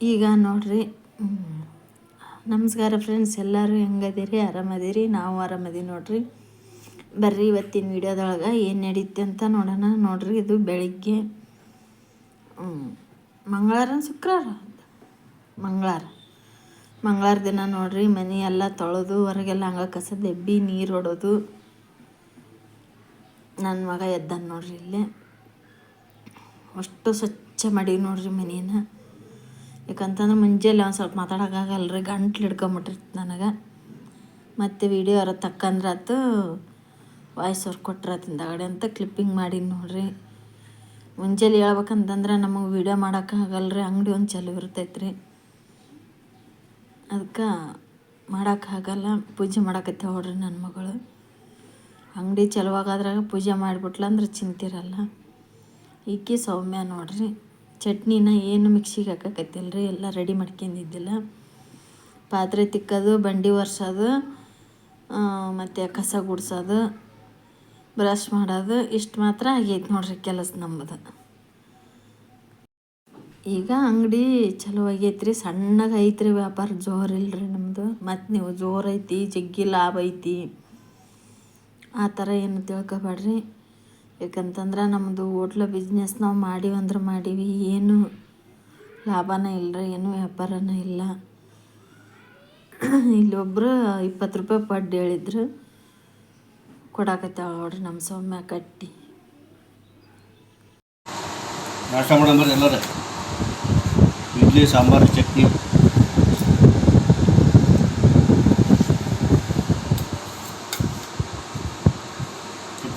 ಈಗ ನೋಡ್ರಿ, ನಮಸ್ಕಾರ ಫ್ರೆಂಡ್ಸ್, ಎಲ್ಲರೂ ಹೆಂಗದಿರಿ? ಆರಾಮದಿರಿ? ನಾವು ಆರಾಮದೀವಿ ನೋಡ್ರಿ. ಬರ್ರಿ ಇವತ್ತಿನ ವಿಡಿಯೋದೊಳಗೆ ಏನು ನಡೀತೆ ಅಂತ ನೋಡೋಣ. ನೋಡ್ರಿ, ಇದು ಬೆಳಿಗ್ಗೆ ಮಂಗಳವಾರ ಶುಕ್ರವಾರ ಮಂಗಳವಾರ ದಿನ ನೋಡ್ರಿ, ಮನೆ ಎಲ್ಲ ತೊಳೆದು ಹೊರಗೆಲ್ಲ ಹಂಗೆ ಕಸದ ಎಬ್ಬಿ ನೀರು ಹೊಡೋದು. ನನ್ನ ಮಗ ಎದ್ದಾನ ನೋಡ್ರಿ, ಇಲ್ಲೇ ಅಷ್ಟು ಸ್ವಚ್ಛ ಮಾಡಿ ನೋಡ್ರಿ ಮನೇನ. ಯಾಕಂತಂದ್ರೆ ಮುಂಜಾನೆ ಒಂದು ಸ್ವಲ್ಪ ಮಾತಾಡೋಕ್ಕಾಗಲ್ರಿ, ಗಂಟ್ಲು ಹಿಡ್ಕೊಂಬಿಟ್ಟಿರ್ತ ನನಗೆ. ಮತ್ತು ವೀಡಿಯೋ ಯಾರು ತಕ್ಕಂದ್ರಾತು, ವಾಯ್ಸ್ ಅವ್ರು ಕೊಟ್ರಾತಿಂದಗಡೆ ಅಂತ ಕ್ಲಿಪ್ಪಿಂಗ್ ಮಾಡಿ ನೋಡ್ರಿ. ಮುಂಜಾನೆ ಹೇಳ್ಬೇಕಂತಂದ್ರೆ ನಮಗೆ ವೀಡಿಯೋ ಮಾಡೋಕ್ಕಾಗಲ್ರಿ, ಅಂಗಡಿ ಒಂದು ಚಾಲು ಇರ್ತೈತ್ರಿ, ಅದಕ್ಕೆ ಮಾಡೋಕ್ಕಾಗಲ್ಲ. ಪೂಜೆ ಮಾಡಕತ್ತೆ ನೋಡ್ರಿ ನನ್ನ ಮಗಳು. ಅಂಗಡಿ ಚಲುವಾಗಾದ್ರಾಗ ಪೂಜೆ ಮಾಡಿಬಿಟ್ಲಂದ್ರೆ ಚಿಂತಿರಲ್ಲ. ಈಕಿ ಸೌಮ್ಯ ನೋಡ್ರಿ, ಚಟ್ನಿನ ಏನು ಮಿಕ್ಸಿಗೆ ಹಾಕಕತ್ತಿಲ್ರಿ, ಎಲ್ಲ ರೆಡಿ ಮಾಡ್ಕೊಂಡಿದ್ದಿಲ್ಲ. ಪಾತ್ರೆ ತಿಕ್ಕೋದು, ಬಂಡಿ ಒರ್ಸೋದು, ಮತ್ತು ಕಸ ಗುಡ್ಸೋದು, ಬ್ರಷ್ ಮಾಡೋದು, ಇಷ್ಟು ಮಾತ್ರ ಆಗೈತೆ ನೋಡ್ರಿ ಕೆಲಸ ನಮ್ಮದು. ಈಗ ಅಂಗಡಿ ಚಲೋ ಆಗೈತ್ರಿ, ಸಣ್ಣಗೆ ಐತ್ರಿ, ವ್ಯಾಪಾರ ಜೋರಿಲ್ರಿ ನಮ್ಮದು. ಮತ್ತು ನೀವು ಜೋರೈತಿ, ಜಗ್ಗಿ ಲಾಭ ಐತಿ ಆ ಥರ ಏನು ತಿಳ್ಕೊಬೇಡ್ರಿ. ಯಾಕಂತಂದ್ರೆ ನಮ್ಮದು ಹೋಟ್ಲ ಬಿಸ್ನೆಸ್ ನಾವು ಮಾಡೀವಂದ್ರೆ ಮಾಡೀವಿ, ಏನು ಲಾಭನೇ ಇಲ್ಲರಿ, ಏನು ವ್ಯಾಪಾರನೇ ಇಲ್ಲ. ಇಲ್ಲೊಬ್ಬರು 20 ರೂಪಾಯಿ ಪಡ್ಡು ಹೇಳಿದ್ರು, ಕೊಡಾಕತ್ತಾಳ ನೋಡ್ರಿ ನಮ್ಮ ಸೌಮ್ಯ ಕಟ್ಟಿ. ನಾಷ್ಟ ಮಾಡಂಬರ್ರಿ ಎಲ್ಲರೂ. ಇಡ್ಲಿ, ಸಾಂಬಾರು, ಚಟ್ನಿ.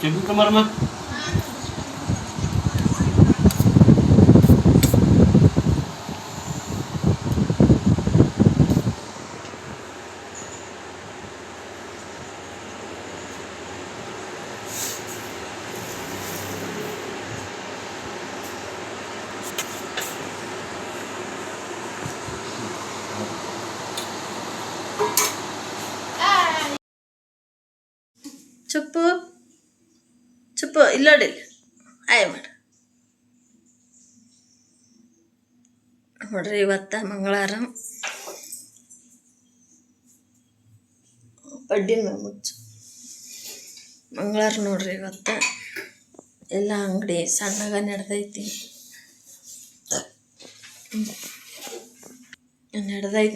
ಚಟ್ನಿ ತೊಂಬರಮ್ಮ. ಚುಪ್ಪು ಚುಪ್ಪು ಇಲ್ಲೋಡಿ, ಆಯ್ ಮಾಡು ನೋಡ್ರಿ. ಇವತ್ತು ಮಂಗಳವಾರ, ಪಡ್ಡಿನ ಮುಚ್ಚು ಮಂಗಳವಾರ ನೋಡ್ರಿ. ಇವತ್ತು ಎಲ್ಲ ಅಂಗಡಿ ಸಣ್ಣಗ ನಡೆದೈತಿ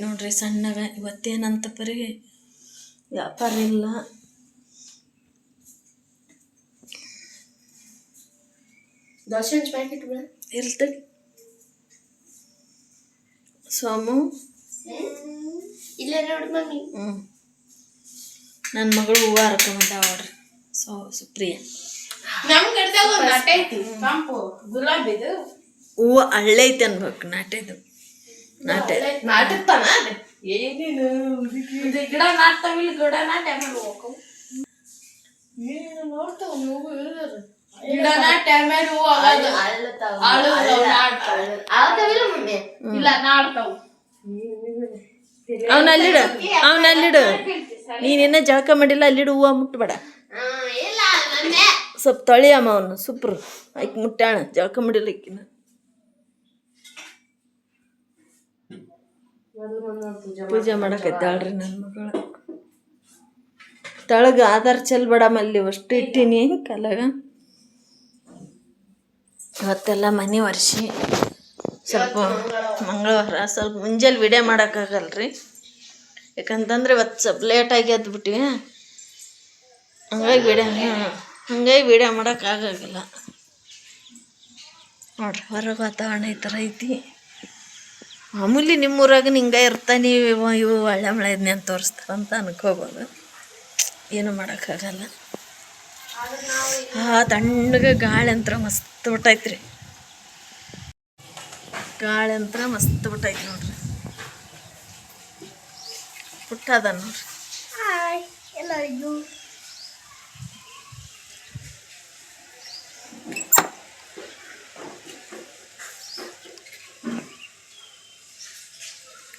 ನೋಡ್ರಿ, ಸಣ್ಣಗ. ಇವತ್ತೇನಂತ ಪರಿ ವ್ಯಾಪಾರ ಇಲ್ಲ. ದೋಸೆ ಪ್ಯಾಕೆಟ್ ಇರ್ತದೆ ಸೋಮು, ಇಲ್ಲೇ ನೋಡಿ ಮಮ್ಮಿ. ನನ್ನ ಮಗಳು ಹೂವು ಹರ್ಕೊಂಬಂದ ನೋಡ್ರಿ, ಸುಪ್ರಿಯ. ನಮ್ಮ ಕಡೆದಾಗ ಒಂದು ನಾಟೆ ಐತಿ, ಕೆಂಪು ಗುಲಾಬಿದು ಹೂವು ಹಳ್ಳೈತಿ ಅನ್ಬೇಕು, ನಾಟೆದು ನಾಟತ್ತಾನ. ಏನೇನು ಗಿಡ ನಾಟ್ತಾವಿಲ್ಲ, ಗಿಡ ನಾಟಿ ಆಮೇಲೆ ಹೋಗವು. ಏನೇನು ನೋಡ್ತಾವ ನೀವು, ಗಿಡ ನಾಟಿ ಆಮೇಲೆ ಹೂವು ಆಳ್ತಾವಿಲ್ಲ ಮಮ್ಮಿ. ಇಲ್ಲ ನಾಡ್ತಾವು. ಅವನಲ್ಲಿಡು, ನೀನಿನ್ನ ಜಳಕ ಮಾಡಿಲ್ಲ, ಅಲ್ಲಿಡು, ಹೂವು ಮುಟ್ಬೇಡ. ಸ್ವಲ್ಪ ತೊಳಿಯಮ್ಮ ಅವನು, ಸುಪ್ರು ಆಯ್ಕೆ ಮುಟ್ಟಾಣ, ಜಳಕ ಮಾಡಿಲ್ಲ ಆಕಿನ. ಪೂಜೆ ಮಾಡಕತ್ತಾಳ್ರಿ ನನ್ನ ಮಗಳು. ತಳಗ ಆಧಾರ್ ಚೆಲ್ಬೇಡಮಲ್ಲಿ ಅಷ್ಟು ಇಟ್ಟೀನಿ ಕಲಾಗ. ಇವತ್ತೆಲ್ಲ ಮನೆ ಒರೆಸಿ, ಸ್ವಲ್ಪ ಮಂಗಳವಾರ ಸ್ವಲ್ಪ ಮುಂಜಾನೆ ವಿಡಿಯೋ ಮಾಡೋಕ್ಕಾಗಲ್ರಿ, ಯಾಕಂತಂದ್ರೆ ಇವತ್ತು ಸ್ವಲ್ಪ ಲೇಟಾಗಿ ಎದ್ಬಿಟ್ವಿ. ಹಂಗಾಗಿ ವಿಡಿಯೋ ಮಾಡೋಕ್ಕಾಗಲ್ಲ ನೋಡ್ರಿ. ಹೊರಗೆ ವಾತಾವರಣ ಈ ಥರ ಐತಿ. ಮಾಮೂಲಿ ನಿಮ್ಮೂರಾಗ ಹಿಂಗೆ ಇರ್ತಾನೆ, ಇವು ಒಳ್ಳೆ ಮಳೆ ಇದನ್ನೇನು ತೋರಿಸ್ತಾರಂತ ಅನ್ಕೋಬೋದು, ಏನು ಮಾಡೋಕ್ಕಾಗಲ್ಲ. ತಣ್ಣಗೆ ಗಾಳಿ ಅಂತ ಮಸ್ತ್ ಬಿಟ್ಟೈತ್ರಿ, ಗಾಳಿ ಅಂತ ಮಸ್ತ್ ಬಿಟ್ಟೈತಿ ನೋಡ್ರಿ. ಪುಟ್ಟದ ನೋಡ್ರಿ.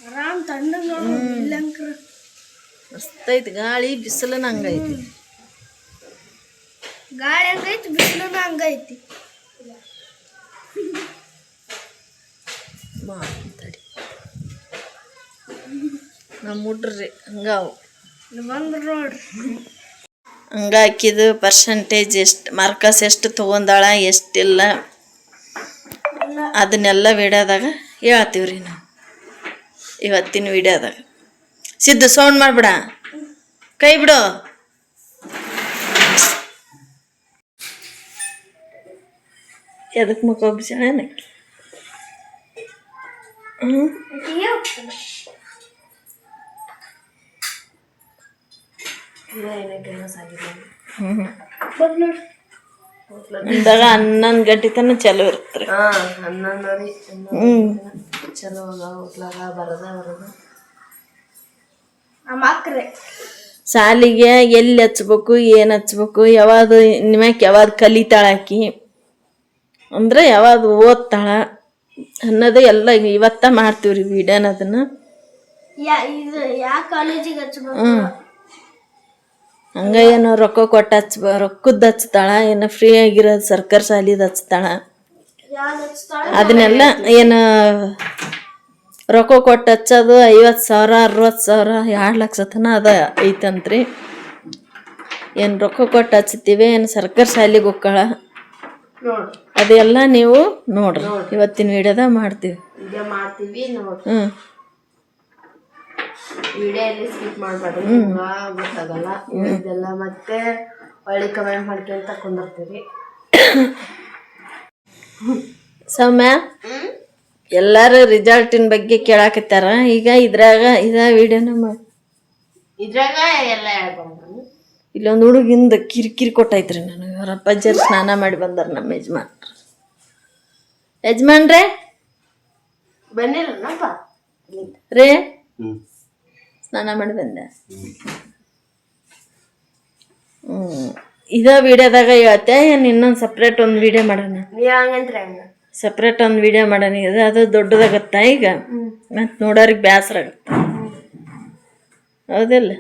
ಆರಾಮ್ ತಣ್ಣಗೆ ಮಸ್ತ್ ಐತಿ ಗಾಳಿ, ಬಿಸಿಲನ ಹಂಗೈತಿ. ಗಾಳಿ ಹಂಗೈತಿ, ಬಿಸಿಲನ ಹಂಗೈತಿ. ಮಾತಾಡಿ ನಮ್ಮ ಹುಡ್ರಿ ಹಂಗಾವು ಹಂಗ ಹಾಕಿದ್ದು ಪರ್ಸೆಂಟೇಜ್ ಎಷ್ಟು ಮಾರ್ಕಸ್ ಎಷ್ಟು ತೊಗೊಂಡಾಳ ಎಷ್ಟಿಲ್ಲ ಅದನ್ನೆಲ್ಲ ವಿಡಿಯೋದಾಗ ಹೇಳ್ತೀವ್ರಿ ನಾವು ಇವತ್ತಿನ ವಿಡಿಯೋದಾಗ. ಸಿದ್ದು ಸೌಂಡ್ ಮಾಡ್ಬಿಡ, ಕೈ ಬಿಡು. ಎದಕ್ಕೆ ಮುಖ ಒಬ್ಬಿಸೋಣ ಏನಕ್ಕೆ? ಅಂದಾಗ 11 ಗಂಟೆ ತನಕ ಚಲೋ ಇರ್ತಾರೆ. ಚಲೋ ಹೋಟ್ಲಾಗ ಬರದ ಸಾಲಿಗೆ ಎಲ್ಲಿ ಹಚ್ಬೇಕು ಏನು ಹಚ್ಬೇಕು ಯಾವಾಗ ನಿಮ್ಯಾಕೆ ಯಾವಾಗ ಕಲಿತಾಳಾಕಿ ಅಂದ್ರೆ ಯಾವಾಗ ಓದ್ತಾಳ ಅನ್ನೋದು ಎಲ್ಲ ಇವತ್ತ ಮಾಡ್ತೀವ್ರಿ ವಿಡಿಯೋನ. ಅದನ್ನ ಹಂಗ ಏನೋ ರೊಕ್ಕ ಕೊಟ್ಟು ರೊಕ್ಕದ್ದು ಹಚ್ತಾಳ, ಏನೋ ಫ್ರೀ ಆಗಿರೋದು ಸರ್ಕಾರಿ ಶಾಲಿದು ಹಚ್ತಾಳ. ಅದನ್ನೆಲ್ಲ ಏನು ರೊಕ್ಕ ಕೊಟ್ಟು ಹಚ್ಚೋದು 50,000 60,000 2 ಲಕ್ಷ ತನಕ ಅದ ಐತಂತ್ರಿ. ಏನು ರೊಕ್ಕ ಕೊಟ್ಟು ಹಚ್ತೀವಿ ಏನು ಸರ್ಕಾರಿ ಶಾಲೆಗೆ ಹೋಗ್ತಾಳ ಅದೆಲ್ಲ ನೀವು ನೋಡ್ರಿ ಇವತ್ತಿನ ವಿಡಿಯೋದಾಗ ಮಾಡ್ತೀವಿ. ವಿಡಿಯೋ ಎಲ್ಲಿ ಸ್ಕಿಪ್ ಮಾಡ್ಬೇಡ್ರಿ, ಗೊತ್ತಾಗಲ್ಲ ಇದೆಲ್ಲ. ಮತ್ತೆ ಒಳ್ಳೆ ಕಮೆಂಟ್ ಮಾಡ್ಕೊಂತ ಕುಂದಿರ್ತೀರಿ. ಸೌಮ್ಯ ಎಲ್ಲಾರು ರಿಸಲ್ಟಿನ ಬಗ್ಗೆ ಕೇಳಾಕತ್ತಾರ. ಈಗ ಇದ್ರಾಗ ವಿಡಿಯೋನ ಮಾಡಿ ಇದ್ರಾಗ ಎಲ್ಲ ಹೇಳ್ಕೊಂಡ್ರು. ಇಲ್ಲೊಂದು ಹುಡುಗಿಂದ ಕಿರಿಕಿರಿ ಕೊಟ್ಟೈತ್ರಿ ನನಗೆ. ಅವ್ರ ಅಪ್ಪಾಜರ್ ಸ್ನಾನ ಮಾಡಿ ಬಂದಾರ. ನಮ್ಮ ಯಜಮಾನ್ರೇ ಬಂದಿಲ್ಲಪ್ಪ ರೇ ಸ್ನಾನ ಮಾಡಿ ಬಂದೆ. ಇದ ವಿಡಿಯೋದಾಗ ಹೇಳ್ತೆ ಏನು ಇನ್ನೊಂದು ಸಪ್ರೇಟ್ ಒಂದು ವಿಡಿಯೋ ಮಾಡೋಣ? ನೀವು ಹಂಗಂದ್ರೆ ಹಂಗ ಸಪ್ರೇಟ್ ಒಂದು ವಿಡಿಯೋ ಮಾಡೋಣ. ಅದು ದೊಡ್ಡದಾಗತ್ತ ಈಗ, ಮತ್ತು ನೋಡೋರಿಗೆ ಬೇಸರ ಆಗತ್ತ, ಹೌದಿಲ್ಲ?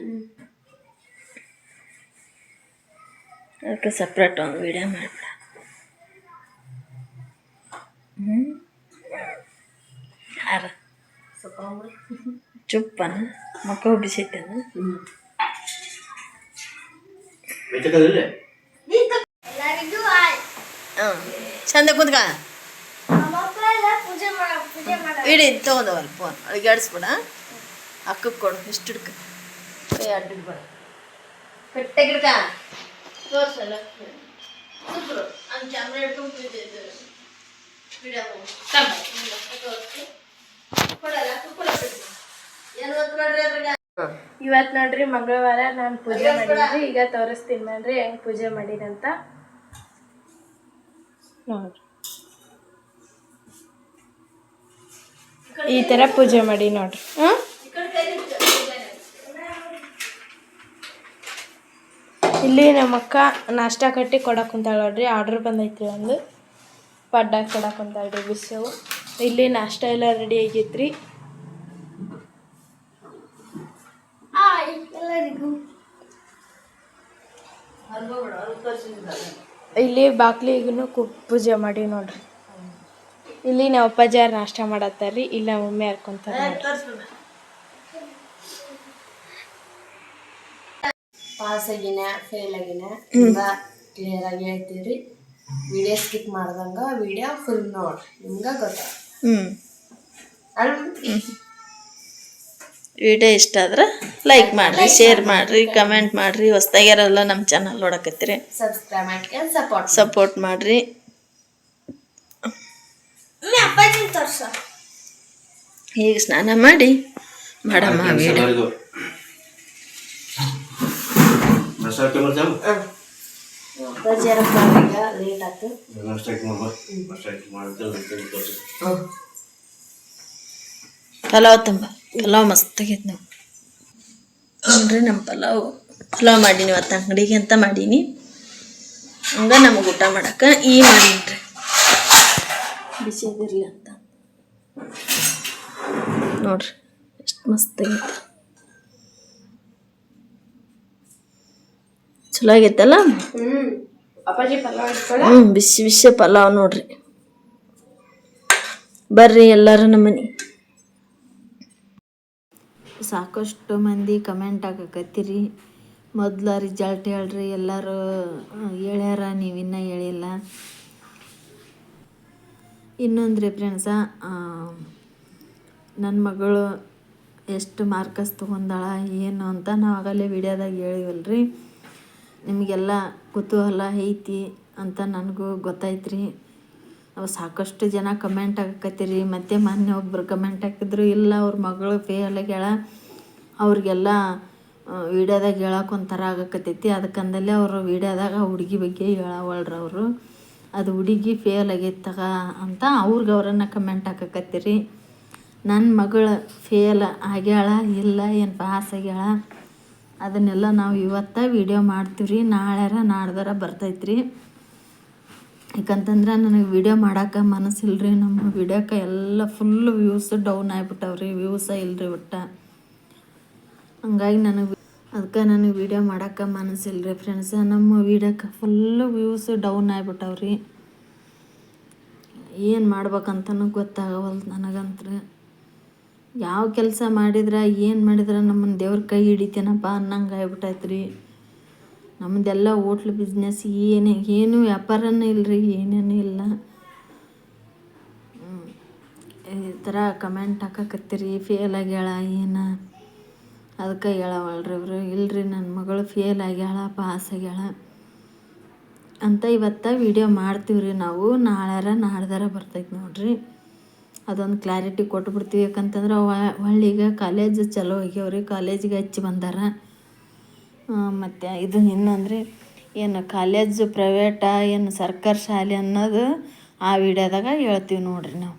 ಅದಕ್ಕೆ ಸಪ್ರೇಟ್ ಒಂದು ವಿಡಿಯೋ ಮಾಡ್ಬಿಡ. ಯಾರ ಚುಪ್ಪನ ಮಕ್ಕ ಬಿಸೈತೇನ? ಚಂದ ಕುಂತ್ಕ ಇಡಿ ತೊಗೊಂಡವಲ್ಲ ಫೋನ್ ಅಳಿಗೆ ಆಡಿಸ್ಬಿಡ. ಅಕ್ಕಕ್ಕೆ ಕೊಡು, ಇಷ್ಟು ಹಿಡ್ಕ, ಕೈ ಅಡ್ಡಿಡ್ಬೇಡ, ಕಟ್ಟೆ ಗಿಡ್ಕ ತೋರ್ಸಲ್ಲ. ಕ್ಯಾಮ್ರಾ ಹಿಡ್ಕೊಂಡು ಇವತ್ತು ನೋಡ್ರಿ ಮಂಗಳವಾರ ನಾನು ಪೂಜೆ ಮಾಡಿದ್ರಿ. ಈಗ ತೋರಿಸ್ತೀನಿ ನೋಡ್ರಿ ಹೆಂಗ್ ಪೂಜೆ ಮಾಡಿದಂತ. ನೋಡ್ರಿ ಈ ತರ ಪೂಜೆ ಮಾಡಿ ನೋಡ್ರಿ. ಇಲ್ಲಿ ನಮ್ಮ ಅಕ್ಕ ನಾಷ್ಟ ಕಟ್ಟಿ ಕೊಡಕ್ಕೆ ಕುಂತಾಳ ನೋಡ್ರಿ. ಆರ್ಡ್ರ್ ಬಂದೈತ್ರಿ, ಒಂದು ಪಡ್ಡ ಕೊಡಕ್ಕೆ ಕುಂತಾಳ್ರಿ ಬಿಸಿವು. ಇಲ್ಲಿ ನಾಷ್ಟ ಎಲ್ಲ ರೆಡಿ ಆಗೈತ್ರಿ. ಇಲ್ಲಿ ಬಾಕ್ಲಿಗೂ ಪೂಜೆ ಮಾಡಿ ನೋಡ್ರಿ. ಇಲ್ಲಿ ನಮ್ಮ ಅಪ್ಪಾಜಾರು ನಾಷ್ಟ ಮಾಡತ್ತಾರ್ರಿ, ಇಲ್ಲ ಮಮ್ಮಿ ಹರ್ಕೊಂತಾರೆ. ಪಾಸ್ ಆಗಿನ ಫೇಲ್ ಆಗಿನ ಕ್ಲಿಯರ್ ಆಗಿ ಹೇಳ್ತೀವ್ರಿ. ವಿಡಿಯೋ ಸ್ಕಿಪ್ ಮಾಡ್ದಂಗ ವಿಡಿಯೋ ಫುಲ್ ನೋಡ್ರಿ, ನಿಮ್ಗೆ ಗೊತ್ತಾಗ. ವಿಡಿಯೋ ಇಷ್ಟ ಆದ್ರೆ ಲೈಕ್ ಮಾಡಿರಿ, ಶೇರ್ ಮಾಡಿರಿ, ಕಮೆಂಟ್ ಮಾಡಿರಿ. ಹೊಸ್ದಾಗ್ಯಾರೆಲ್ಲ ನಮ್ಮ ಚಾನಲ್ ನೋಡಕತ್ತೀರಿ, ಸಬ್ಸ್ಕ್ರೈಬ್ ಮಾಡ್ಕೊಂಡು ಸಪೋರ್ಟ್ ಮಾಡಿರಿ. ಈಗ ಸ್ನಾನ ಮಾಡಿ ಮಾಡಮ್ಮ ವಿಡಿಯೋ. ಲೇಟ್ ಆಯ್ತು. ಪಲಾವ್ ಪಲಾವ್ ಮಸ್ತ್ ಆಗೈತೆ. ನಾವು ನೋಡ್ರಿ ನಮ್ಮ ಪಲಾವ್ ಮಾಡೀನಿ. ಇವತ್ತು ಅಂಗಡಿಗೆ ಅಂತ ಮಾಡೀನಿ. ಹಂಗ ನಮಗೆ ಊಟ ಮಾಡಕ್ಕೆ ಮಾಡೀನಿ ಬಿಸಿ ಆಗಿರಲಿ ಅಂತ. ನೋಡ್ರಿ ಎಷ್ಟು ಮಸ್ತ್ ಆಗೈತೆ, ಚಲೋ ಆಗೈತಲ್ಲ? ಬಿಸಿ ಬಿಸಿ ಪಲಾವ್ ನೋಡ್ರಿ. ಬರ್ರಿ ಎಲ್ಲರೂ ನಮ್ಮ ಮನೆ. ಸಾಕಷ್ಟು ಮಂದಿ ಕಮೆಂಟ್ ಹಾಕಕತ್ತೀರಿ, ಮೊದಲ ರಿಸಲ್ಟ್ ಹೇಳ್ರಿ, ಎಲ್ಲರೂ ಹೇಳ್ಯಾರ, ನೀವಿನ್ನೂ ಹೇಳಿಲ್ಲ. ಇನ್ನೊಂದು ರೀ ಫ್ರೆಂಡ್ಸ, ನನ್ನ ಮಗಳು ಎಷ್ಟು ಮಾರ್ಕಸ್ ತೊಗೊಂಡಾಳ ಏನು ಅಂತ ನಾವು ಆಗಲೇ ವಿಡಿಯೋದಾಗ ಹೇಳಿವಲ್ರಿ. ನಿಮಗೆಲ್ಲ ಕುತೂಹಲ ಐತಿ ಅಂತ ನನಗೂ ಗೊತ್ತಾಯ್ತು. ಅವು ಸಾಕಷ್ಟು ಜನ ಕಮೆಂಟ್ ಹಾಕತ್ತೀರಿ. ಮತ್ತು ಮೊನ್ನೆ ಒಬ್ಬರು ಕಮೆಂಟ್ ಹಾಕಿದ್ರು, ಇಲ್ಲ ಅವ್ರ ಮಗಳು ಫೇಲ್ ಆಗ್ಯಾಳ, ಅವ್ರಿಗೆಲ್ಲ ವಿಡಿಯೋದಾಗ ಹೇಳಕ್ಕೆ ಒಂಥರ ಆಗಕತ್ತೈತಿ, ಅದಕ್ಕಂದಲೇ ಅವರು ವಿಡಿಯೋದಾಗ ಹುಡುಗಿ ಬಗ್ಗೆ ಹೇಳವಳ್ರಿ. ಅವರು ಅದು ಹುಡುಗಿ ಫೇಲ್ ಆಗೈತಗ ಅಂತ ಅವ್ರನ್ನ ಕಮೆಂಟ್ ಹಾಕಕತ್ತೀರಿ. ನನ್ನ ಮಗಳು ಫೇಲ್ ಆಗ್ಯಾಳ ಇಲ್ಲ ಏನು ಪಾಸ್ ಆಗ್ಯಾಳ ಅದನ್ನೆಲ್ಲ ನಾವು ಇವತ್ತು ವಿಡಿಯೋ ಮಾಡ್ತೀವಿ. ನಾಳೆರ ನಾಡ್ದಾರ ಬರ್ತೈತ್ರಿ. ಯಾಕಂತಂದ್ರೆ ನನಗೆ ವಿಡಿಯೋ ಮಾಡೋಕೆ ಮನಸ್ಸಿಲ್ರಿ. ನಮ್ಮ ವಿಡಿಯೋಕ್ಕೆ ಎಲ್ಲ ಫುಲ್ಲು ವ್ಯೂಸ್ ಡೌನ್ ಆಗಿಬಿಟ್ಟವ್ರಿ, ವ್ಯೂಸ ಇಲ್ಲರಿ ಒಟ್ಟು. ಹಂಗಾಗಿ ಅದಕ್ಕೆ ನನಗೆ ವಿಡಿಯೋ ಮಾಡೋಕೆ ಮನಸ್ಸಿಲ್ರಿ ಫ್ರೆಂಡ್ಸ. ನಮ್ಮ ವಿಡಿಯೋಕ್ಕೆ ಫುಲ್ಲು ವ್ಯೂಸ್ ಡೌನ್ ಆಗಿಬಿಟ್ಟವ್ರಿ. ಏನು ಮಾಡ್ಬೇಕಂತನೂ ಗೊತ್ತಾಗವಲ್ದು ನನಗಂತ್ರು. ಯಾವ ಕೆಲಸ ಮಾಡಿದ್ರೆ ಏನು ಮಾಡಿದ್ರೆ ನಮ್ಮನ್ನು ದೇವ್ರ ಕೈ ಹಿಡಿತೇನಪ್ಪ ಅನ್ನಂಗೆ ಆಗ್ಬಿಟ್ಟೈತ್ರಿ. ನಮ್ಮದೆಲ್ಲ ಹೋಟ್ಲ್ ಬಿಸ್ನೆಸ್ ಏನು ವ್ಯಾಪಾರನೇ ಇಲ್ಲರಿ, ಏನೇನೂ ಇಲ್ಲ. ಈ ಥರ ಕಮೆಂಟ್ ಹಾಕಕತ್ತೀರಿ, ಫೇಲ್ ಆಗ್ಯಾಳ ಏನು, ಅದಕ್ಕೆ ಹೇಳವಳ್ರಿ ಅವರು. ಇಲ್ಲರಿ ನನ್ನ ಮಗಳು ಫೇಲ್ ಆಗ್ಯಾಳ, ಪಾಸ್ ಆಗ್ಯಾಳ ಅಂತ ಇವತ್ತು ವಿಡಿಯೋ ಮಾಡ್ತೀವ್ರಿ ನಾವು. ನಾಳೆರ ನಾಡ್ದಾರ ಬರ್ತೈತೆ ನೋಡ್ರಿ. ಅದೊಂದು ಕ್ಲಾರಿಟಿ ಕೊಟ್ಬಿಡ್ತೀವಿ. ಯಾಕಂತಂದ್ರೆ ಹಳ್ಳಿಗೆ ಕಾಲೇಜ್ ಚಲೋ ಆಗ್ಯಾವ್ರಿ, ಕಾಲೇಜಿಗೆ ಹಚ್ಚಿ ಬಂದಾರ. ಮತ್ತು ಇದು ಇನ್ನೊಂದ್ರೆ ಏನು ಕಾಲೇಜು ಪ್ರೈವೇಟಾ ಏನು ಸರ್ಕಾರಿ ಶಾಲೆ ಅನ್ನೋದು ಆ ವಿಡಿಯೋದಾಗ ಹೇಳ್ತೀವಿ ನೋಡ್ರಿ ನಾವು.